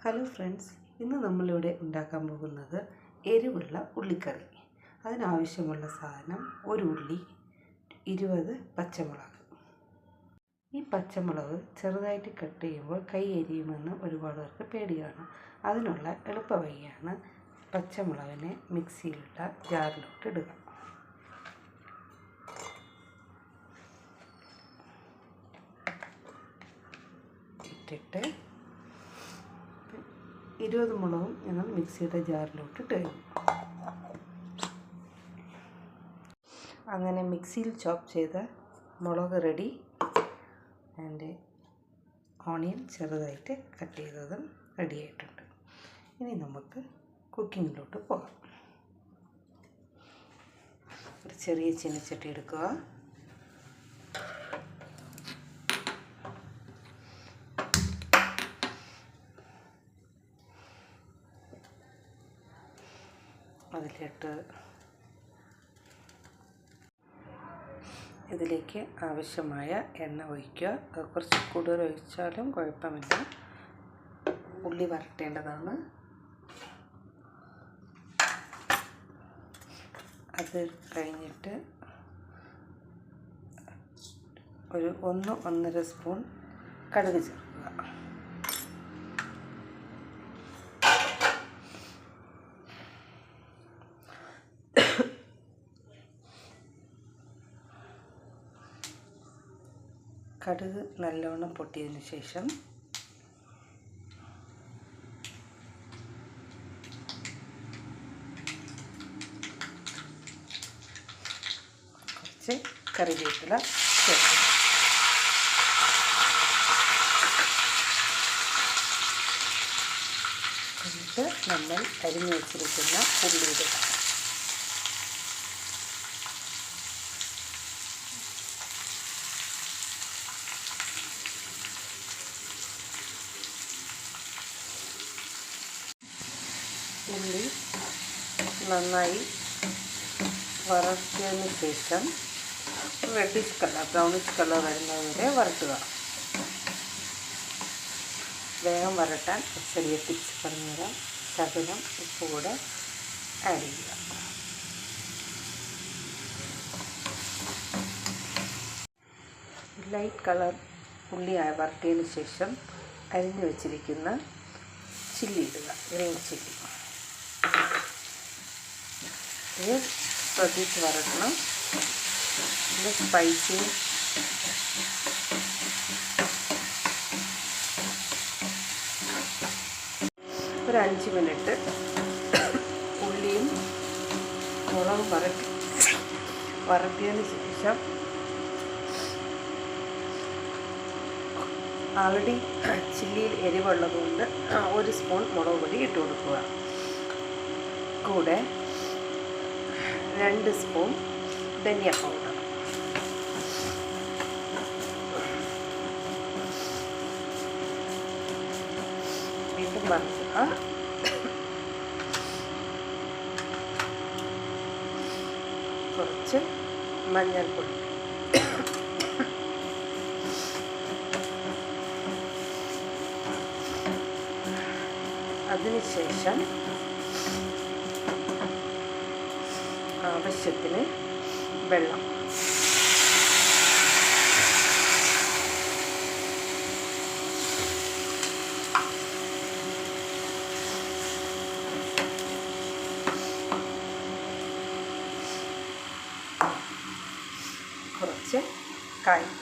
Hello friends, ഇന്ന് നമ്മളിവിടെ ഉണ്ടാക്കാൻ പോകുന്നത് എരിവുള്ള ഉള്ളിക്കറി. അതിനാവശ്യമുള്ള സാധനം: ഒരു ഉള്ളി, 20 പച്ചമുളക്. ഈ പച്ചമുളക് ചെറുതായിട്ട് കട്ട് ചെയ്യുമ്പോൾ കൈ എരിയുമെന്ന് ഒരുപാട് പേർക്ക് പേടിയാണ്. അതിനുള്ള എളുപ്പ വഴിയാണ് പച്ചമുളകിനെ മിക്സിയിലിട്ട ജാറിലോട്ട് ഇടുക. ഇട്ടിട്ട് 20 മുളകും ഞങ്ങൾ മിക്സിയുടെ ജാറിലോട്ട് ഇട്ട് കഴിഞ്ഞു. അങ്ങനെ മിക്സിയിൽ ചോപ്പ് ചെയ്ത മുളക് റെഡി. ആൻഡ് ഓണിയൻ ചെറുതായിട്ട് കട്ട് ചെയ്തതും റെഡി ആയിട്ടുണ്ട്. ഇനി നമുക്ക് കുക്കിങ്ങിലോട്ട് പോകാം. ഒരു ചെറിയ ചീനച്ചട്ടി എടുക്കുക. ഇതിലേക്ക് ആവശ്യമായ എണ്ണ ഒഴിക്കുക. അത് കുറച്ച് കൂടുതൽ ഒഴിച്ചാലും കുഴപ്പമില്ല. ഉള്ളി വരട്ടേണ്ടതാണ്. അത് കഴിഞ്ഞിട്ട് ഒരു 1-1.5 സ്പൂൺ കടുക് ചേർക്കുക. കടുക് നല്ലവണ്ണം പൊട്ടിയതിന് ശേഷം കുറച്ച് കറിവേപ്പില ചേർക്കുക. എന്നിട്ട് നമ്മൾ അരിഞ്ഞു വെച്ചിരിക്കുന്ന ഉള്ളി ഇടുക. ഉള്ളി നന്നായി വറുത്തതിന് ശേഷം റെഡിഷ് കളർ, ബ്രൗണിഷ് കളർ വരുന്നതുവരെ വറുത്തുക. വേഗം വരട്ടാൻ ചെറിയ ടിപ്സ് പറഞ്ഞുതരാം. ശകലം ഉപ്പ് കൂടെ ആഡ് ചെയ്യുക. ലൈറ്റ് കളർ ഉള്ളി വറുത്തതിന് ശേഷം അരിഞ്ഞു വെച്ചിരിക്കുന്ന ചില്ലി ഇടുക. ഗ്രീൻ ചില്ലി ഇത് ശ്രദ്ധിച്ച് വരട്ടണം. ഇത് സ്പൈസി. ഒരു 5 മിനിറ്റ് ഉള്ളിയും മുളകും വരട്ടിയതിന് ശേഷം ആൾറെഡി ചില്ലിയിൽ എരിവുള്ളതുകൊണ്ട് 1 സ്പൂൺ മുളക് പൊടി ഇട്ട് കൊടുക്കുക. കൂടെ 2 സ്പൂൺ ധനിയ പൗഡർ, വീണ്ടും വറുക്കുക. കുറച്ച് മഞ്ഞൾപ്പൊടി, അതിനുശേഷം ആവശ്യത്തിന് വെള്ളം. കുറച്ച് കായം,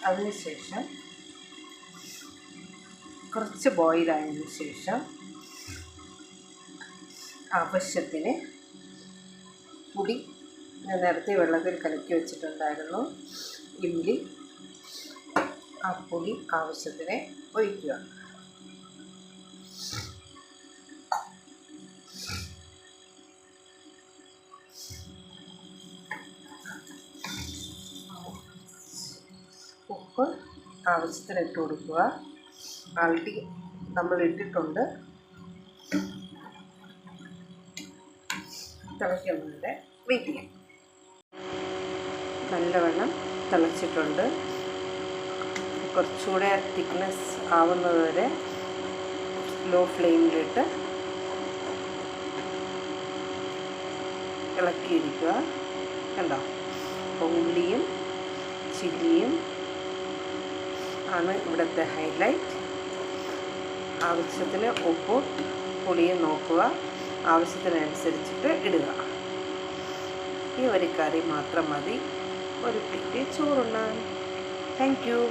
അതിനുശേഷം കുറച്ച് ബോയിലായതിനു ശേഷം ആവശ്യത്തിന് പുളി ഞാൻ നേരത്തെ വെള്ളത്തിൽ കലക്കി വെച്ചിട്ടുണ്ടായിരുന്നു. ഇമ്ലി, ആ പുളി ആവശ്യത്തിന് ഒഴിക്കുക. ഉപ്പ് ആവശ്യത്തിന് ഇട്ട് കൊടുക്കുക. ആൾറെഡി നമ്മൾ ഇട്ടിട്ടുണ്ട്. തിളയ്ക്കുന്നുണ്ട്. വെയിറ്റ് ചെയ്യാം. നല്ലവണ്ണം തിളച്ചിട്ടുണ്ട്. കുറച്ചുകൂടെ തിക്നെസ് ആവുന്നത് വരെ ലോ ഫ്ലെയിമിലിട്ട് ഇളക്കിയിരിക്കുക. കണ്ടോ, അപ്പോൾ ഉള്ളിയും ചില്ലിയും ആണ് ഇവിടുത്തെ ഹൈലൈറ്റ്. ആവശ്യത്തിന് ഉപ്പും പുളിയും നോക്കുക, ആവശ്യത്തിനനുസരിച്ചിട്ട് ഇടുക. ഈ ഒരു കറി മാത്രം മതി ഒരു പ്ലേറ്റ് ചോറുണ്ണാൻ. Thank U.